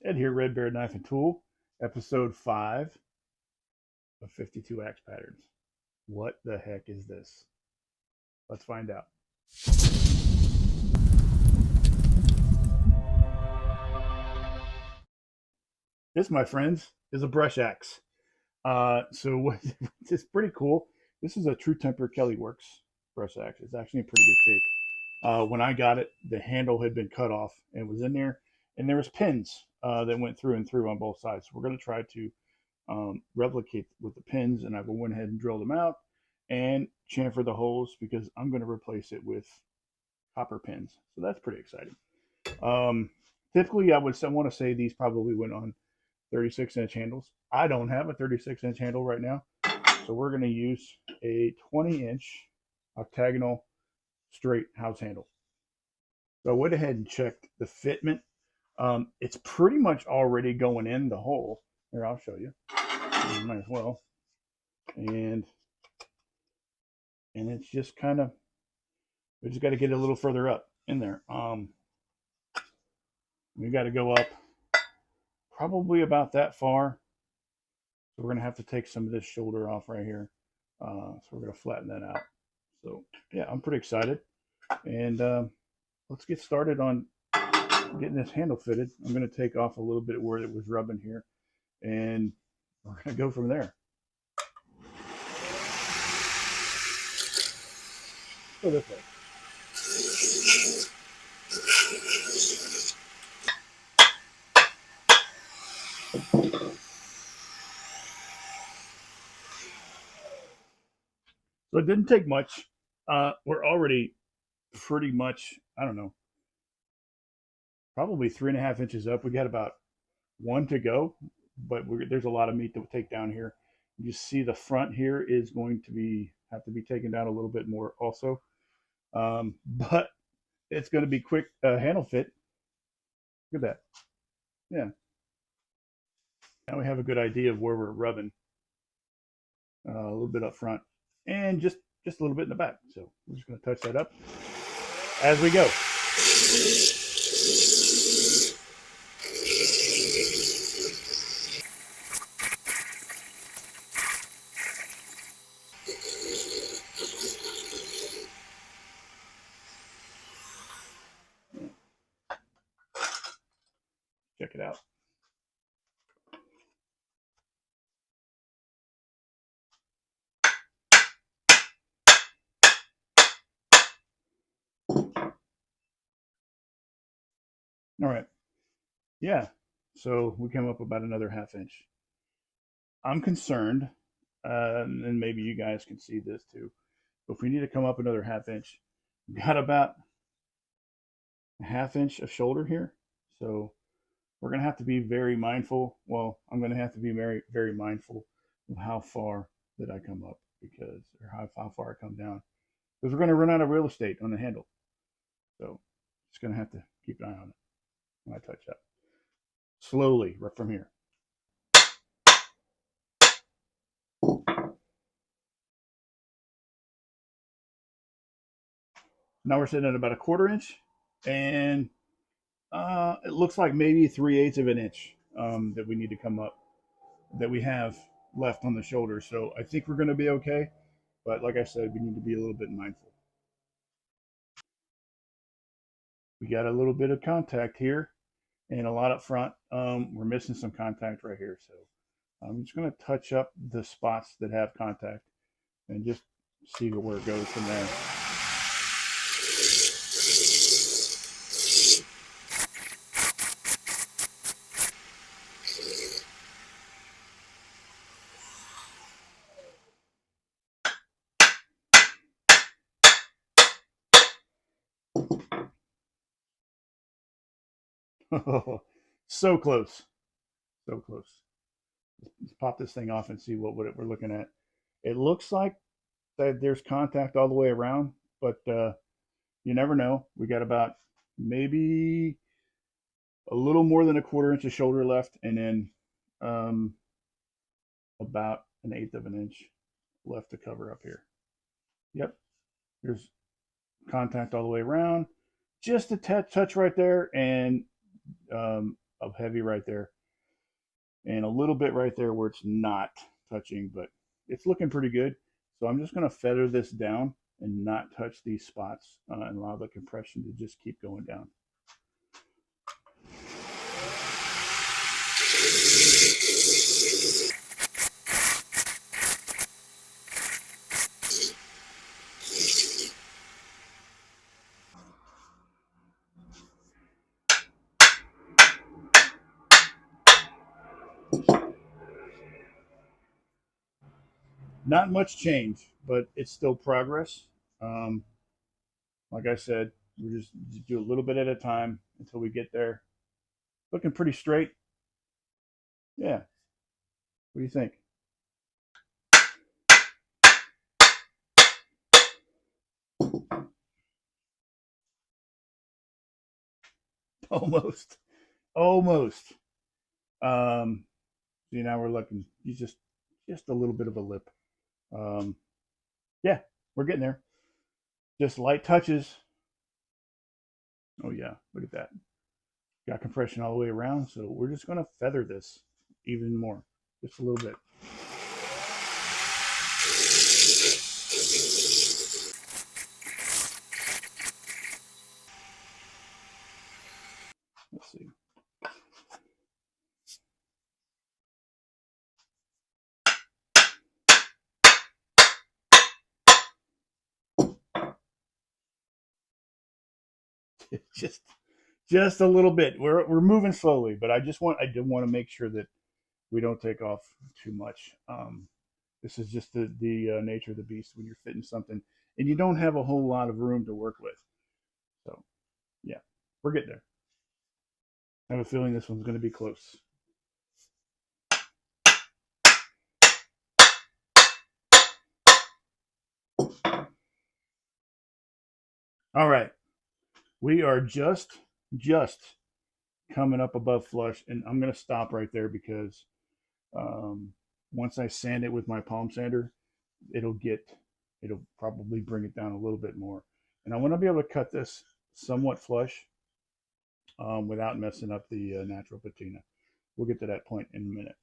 Ed here, RedBeard Knife and Tool, episode 5 of 52 axe patterns. What the heck is this? Let's find out. This, my friends, is a brush axe. It's pretty cool. This is a True Temper Kelly Works brush axe. It's actually in pretty good shape. When I got it, the handle had been cut off and was in there, and there was pins that went through and through on both sides. So we're going to try to replicate with the pins, and I went ahead and drilled them out and chamfer the holes because I'm going to replace it with copper pins. So that's pretty exciting. Typically, I would want to say these probably went on 36-inch handles. I don't have a 36-inch handle right now, so we're going to use a 20-inch octagonal straight house handle. So I went ahead and checked the fitment. It's pretty much already going in the hole. Here, I'll show you. You might as well. And it's just kind of, we just got to get it a little further up in there. We got to go up probably about that far. So we're going to have to take some of this shoulder off right here. So we're going to flatten that out. So yeah, I'm pretty excited. And let's get started on getting this handle fitted. I'm going to take off a little bit where it was rubbing here, and we're going to go from there. Go this way. So it didn't take much. We're already pretty much, I don't know, probably 3.5 inches up. We got about 1 to go, but there's a lot of meat to take down here. You see the front here is going to have to be taken down a little bit more also. But it's going to be quick handle fit. Look at that. Yeah. Now we have a good idea of where we're rubbing. A little bit up front and just a little bit in the back. So we're just going to touch that up as we go. Check it out. All right. Yeah. So we came up about another 1/2 inch. I'm concerned, and maybe you guys can see this too. But if we need to come up another 1/2 inch, we've got about a 1/2 inch of shoulder here. So we're going to have to be very mindful. Well, I'm going to have to be very, very mindful of how far that I come up or how far I come down, because we're going to run out of real estate on the handle. So just going to have to keep an eye on it when I touch up. Slowly, right from here. Now we're sitting at about a 1/4 inch, and it looks like maybe 3/8 of an inch that we need to come up, that we have left on the shoulder. So I think we're going to be okay. But like I said, we need to be a little bit mindful. We got a little bit of contact here and a lot up front. We're missing some contact right here. So I'm just going to touch up the spots that have contact and just see where it goes from there. So close. So close. Let's pop this thing off and see what we're looking at. It looks like that there's contact all the way around, but you never know. We got about maybe a little more than a 1/4 inch of shoulder left, and then about 1/8 of an inch left to cover up here. Yep, there's contact all the way around. Just a touch right there, and of heavy right there, and a little bit right there where it's not touching, but it's looking pretty good. So I'm just going to feather this down and not touch these spots and allow the compression to just keep going down. Not much change, but it's still progress. Um, like I said, we just do a little bit at a time until we get there. Looking pretty straight. Yeah. What do you think? Almost. Almost. See, now we're looking. He's just a little bit of a lip. Um, yeah, we're getting there. Just light touches. Oh yeah, look at that. Got compression all the way around, so we're just going to feather this even more, just a little bit. Let's see. just a little bit. We're moving slowly, but I did want to make sure that we don't take off too much. This is just the nature of the beast when you're fitting something and you don't have a whole lot of room to work with. So yeah, we're getting there. I have a feeling this one's going to be close. All right, we are just coming up above flush, and I'm going to stop right there because once I sand it with my palm sander, it'll probably bring it down a little bit more. And I want to be able to cut this somewhat flush without messing up the natural patina. We'll get to that point in a minute.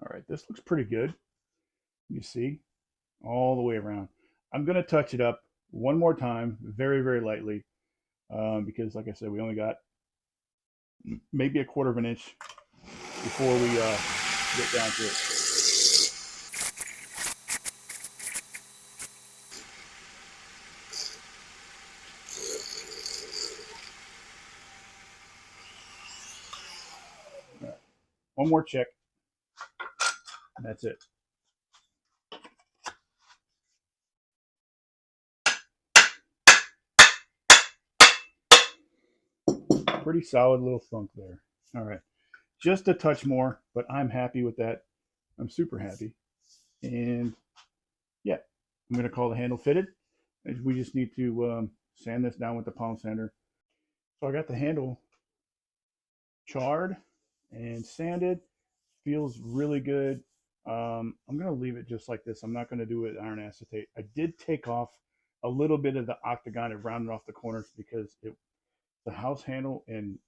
All right, this looks pretty good. You see, all the way around. I'm going to touch it up one more time, very, very lightly, because like I said, we only got maybe a quarter of an inch before we get down to it. Right. One more check, and that's it. Pretty solid little thunk there. All right, just a touch more, but I'm happy with that. I'm super happy. And yeah, I'm going to call the handle fitted. We just need to sand this down with the palm sander. So I got the handle charred and sanded. Feels really good. I'm going to leave it just like this. I'm not going to do it with iron acetate. I did take off a little bit of the octagon and rounded off the corners because the house handle and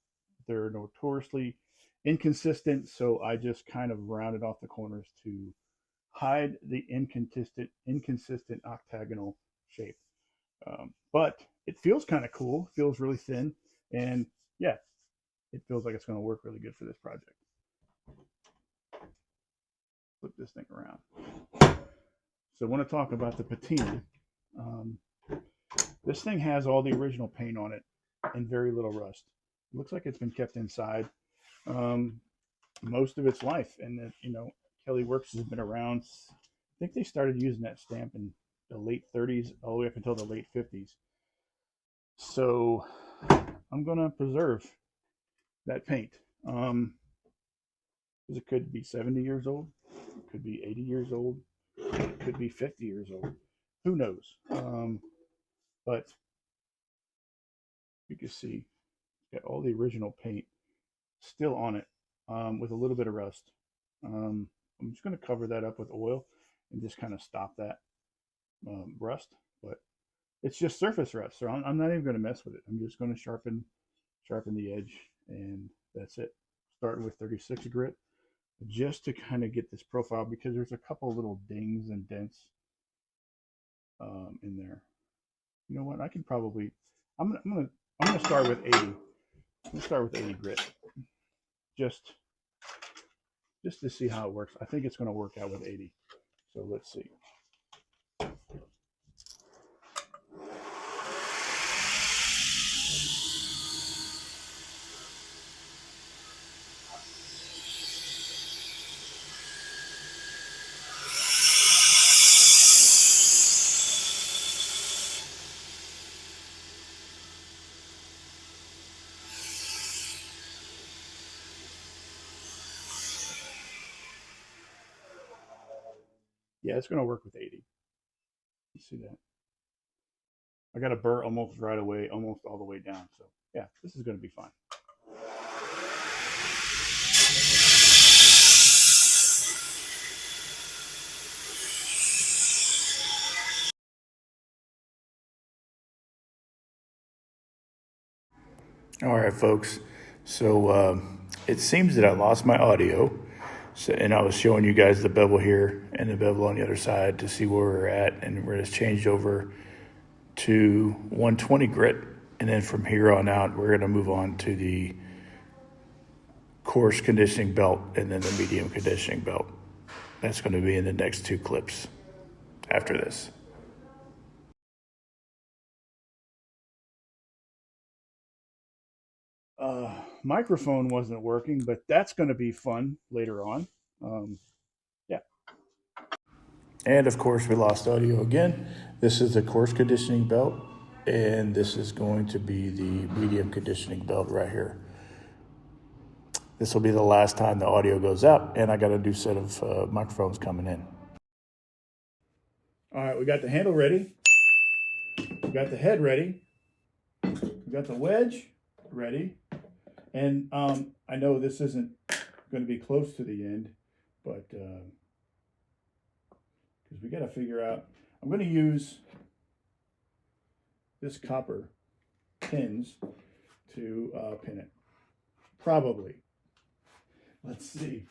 they're notoriously inconsistent. So I just kind of rounded off the corners to hide the inconsistent octagonal shape. But it feels kind of cool. It feels really thin, and yeah, it feels like it's going to work really good for this project. Flip this thing around. So I want to talk about the patina. This thing has all the original paint on it and very little rust. It looks like it's been kept inside most of its life, and that Kelly Works has been around. I think they started using that stamp in the late 30s all the way up until the late 50s. So I'm going to preserve that paint. It could be 70 years old, it could be 80 years old, it could be 50 years old. Who knows? But you can see got all the original paint still on it with a little bit of rust. I'm just going to cover that up with oil and just kind of stop that rust. But it's just surface rust, so I'm not even going to mess with it. I'm just going to sharpen sharpen the edge, and that's it. Starting with 36 grit, just to kind of get this profile, because there's a couple little dings and dents in there. You know what? I can probably. I'm gonna start with 80. I'm gonna start with 80 grit, just to see how it works. I think it's gonna work out with 80. So let's see. Yeah, it's gonna work with 80. You see that? I got a burr almost right away, almost all the way down. So yeah, this is gonna be fine. All right, folks. So it seems that I lost my audio. So, and I was showing you guys the bevel here and the bevel on the other side to see where we're at. And we're just changed over to 120 grit. And then from here on out, we're going to move on to the coarse conditioning belt and then the medium conditioning belt. That's going to be in the next two clips after this. Microphone wasn't working, but that's going to be fun later on. Yeah. And of course, we lost audio again. This is the coarse conditioning belt, and this is going to be the medium conditioning belt right here. This will be the last time the audio goes out, and I got a new set of microphones coming in. All right, we got the handle ready. We got the head ready. We got the wedge ready. And I know this isn't going to be close to the end, but because we got to figure out, I'm going to use this copper pins to pin it. Probably. Let's see.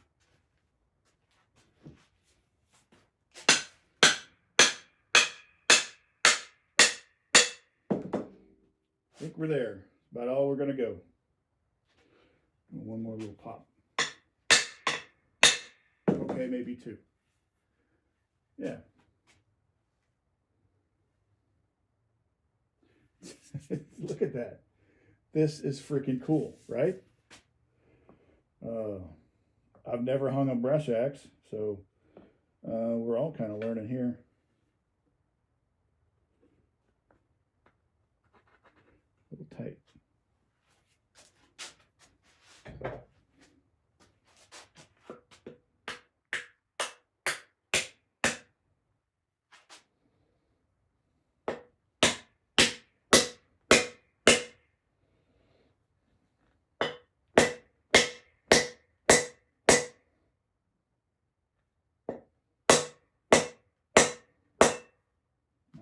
I think we're there. About all we're going to go. One more little pop. Okay, maybe two. Yeah. Look at that. This is freaking cool, right? I've never hung a brush axe, so we're all kind of learning here. A little tight.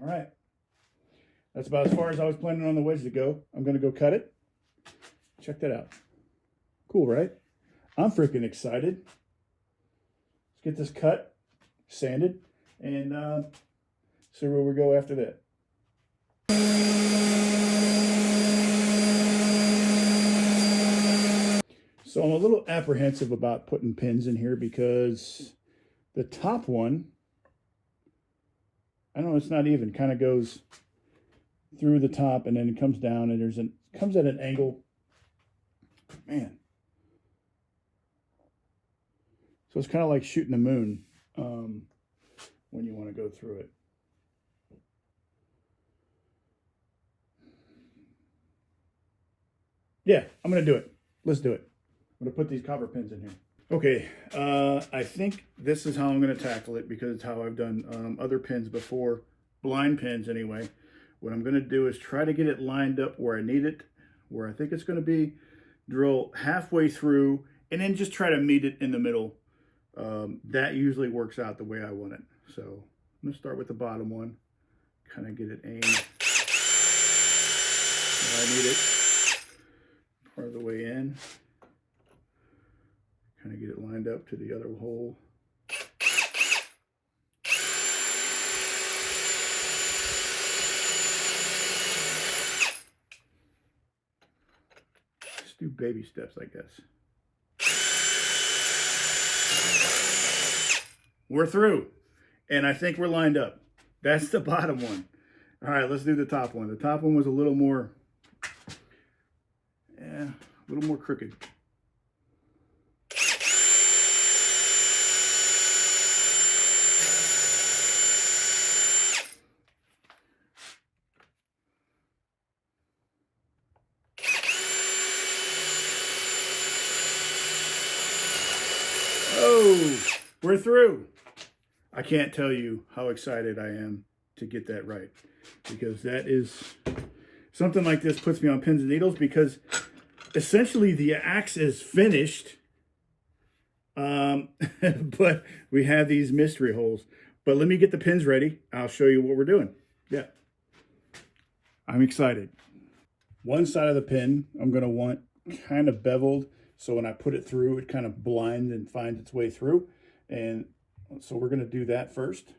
All right. That's about as far as I was planning on the wedge to go. I'm going to go cut it. Check that out. Cool, right? I'm freaking excited. Let's get this cut, sanded, and see where we go after that. So I'm a little apprehensive about putting pins in here because the top one, I don't know, it's not even, kind of goes through the top and then it comes down and comes at an angle. Man. So it's kind of like shooting the moon when you want to go through it. Yeah, I'm going to do it. Let's do it. I'm going to put these copper pins in here. Okay, I think this is how I'm going to tackle it because it's how I've done other pins before, blind pins anyway. What I'm going to do is try to get it lined up where I need it, where I think it's going to be, drill halfway through, and then just try to meet it in the middle. That usually works out the way I want it. So I'm going to start with the bottom one, kind of get it aimed where I need it. again. Kind of get it lined up to the other hole. Just do baby steps, I guess. We're through, and I think we're lined up. That's the bottom one. All right, let's do the top one. The top one was a little more, crooked. Oh, we're through. I can't tell you how excited I am to get that right, because that is something like this puts me on pins and needles, because essentially the axe is finished, but we have these mystery holes. But let me get the pins ready. I'll show you what we're doing. Yeah, I'm excited. One side of the pin I'm going to want kind of beveled, so when I put it through, it kind of blinds and finds its way through. And so we're going to do that first.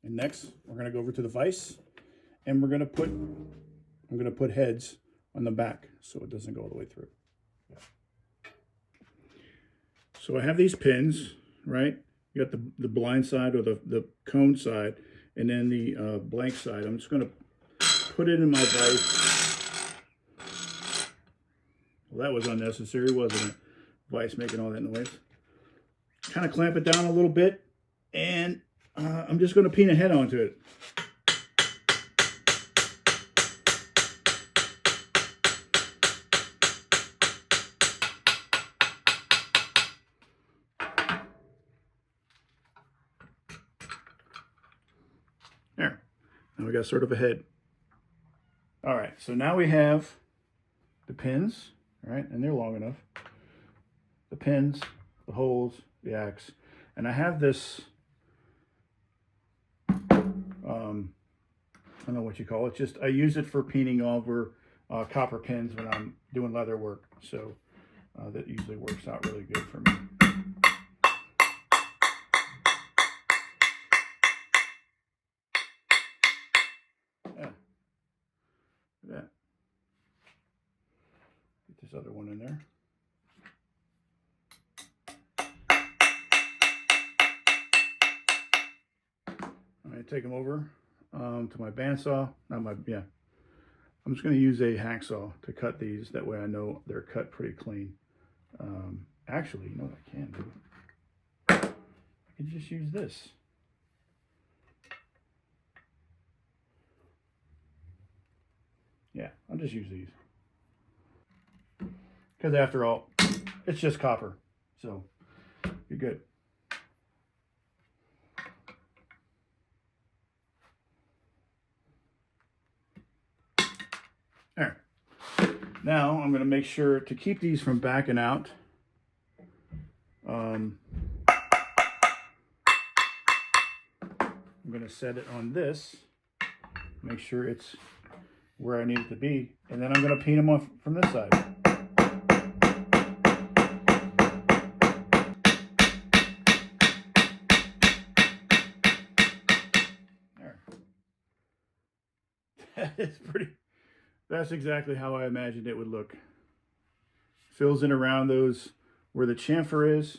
And next, we're going to go over to the vise, and I'm going to put heads on the back so it doesn't go all the way through. So I have these pins, right? You got the blind side, or the cone side, and then the blank side. I'm just going to put it in my vise. Well, that was unnecessary, wasn't it? Vise making all that noise. Kind of clamp it down a little bit, and I'm just going to peen a head onto it. There. Now we got sort of a head. All right, so now we have the pins, all right, and they're long enough. The pins, the holes, the axe, and I have this, I don't know what you call it. Just I use it for peening over copper pins when I'm doing leather work. So that usually works out really good for me. Yeah. Look at that. Get this other one in there. All right, take them over to my bandsaw. I'm just going to use a hacksaw to cut these. That way I know they're cut pretty clean. Actually, you know what I can do? I can just use this. Yeah, I'll just use these. Because after all, it's just copper. So you're good. There. Now I'm going to make sure to keep these from backing out. I'm going to set it on this, make sure it's where I need it to be, and then I'm going to peen them off from this side. There. That is pretty. That's exactly how I imagined it would look. Fills in around those where the chamfer is,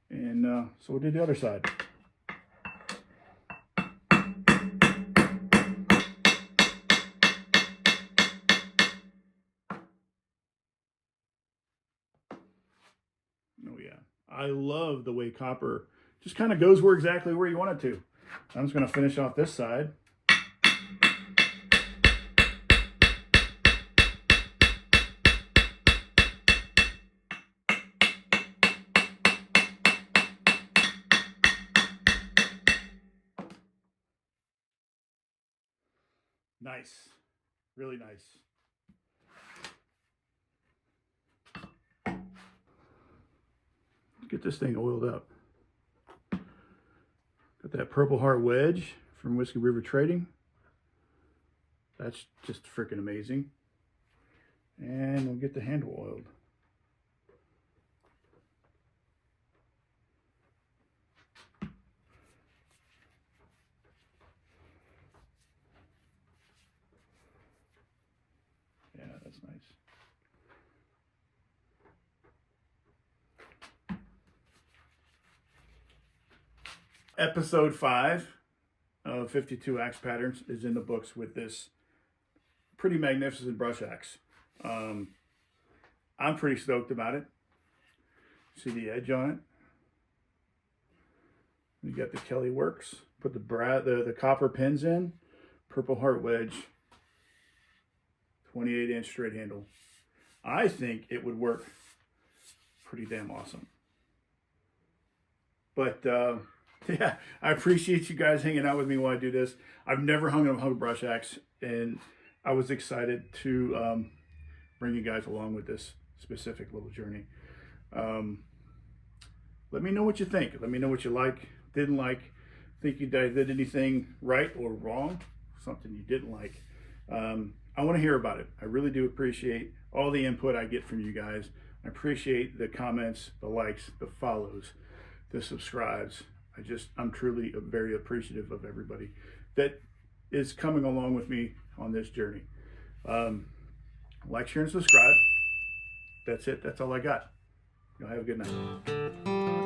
and so we'll do the other side. Oh yeah, I love the way copper just kind of goes exactly where you want it to. I'm just going to finish off this side. Nice. Really nice. Get this thing oiled up. Got that Purple Heart wedge from Whiskey River Trading. That's just freaking amazing. And we'll get the handle oiled. Yeah, that's nice. Episode 5 of 52 Axe Patterns is in the books with this pretty magnificent brush axe. I'm pretty stoked about it. See the edge on it? You got the Kelly Works. Put the copper pins in. Purple Heart wedge. 28-inch straight handle. I think it would work pretty damn awesome. But yeah, I appreciate you guys hanging out with me while I do this. I've never hung a brush axe, and I was excited to bring you guys along with this specific little journey. Let me know what you think. Let me know what you like, didn't like, think you did anything right or wrong, something you didn't like. I want to hear about it. I really do appreciate all the input I get from you guys. I appreciate the comments, the likes, the follows, the subscribes. I'm truly very appreciative of everybody that is coming along with me on this journey. Like, share, and subscribe. That's it. That's all I got. Y'all have a good night.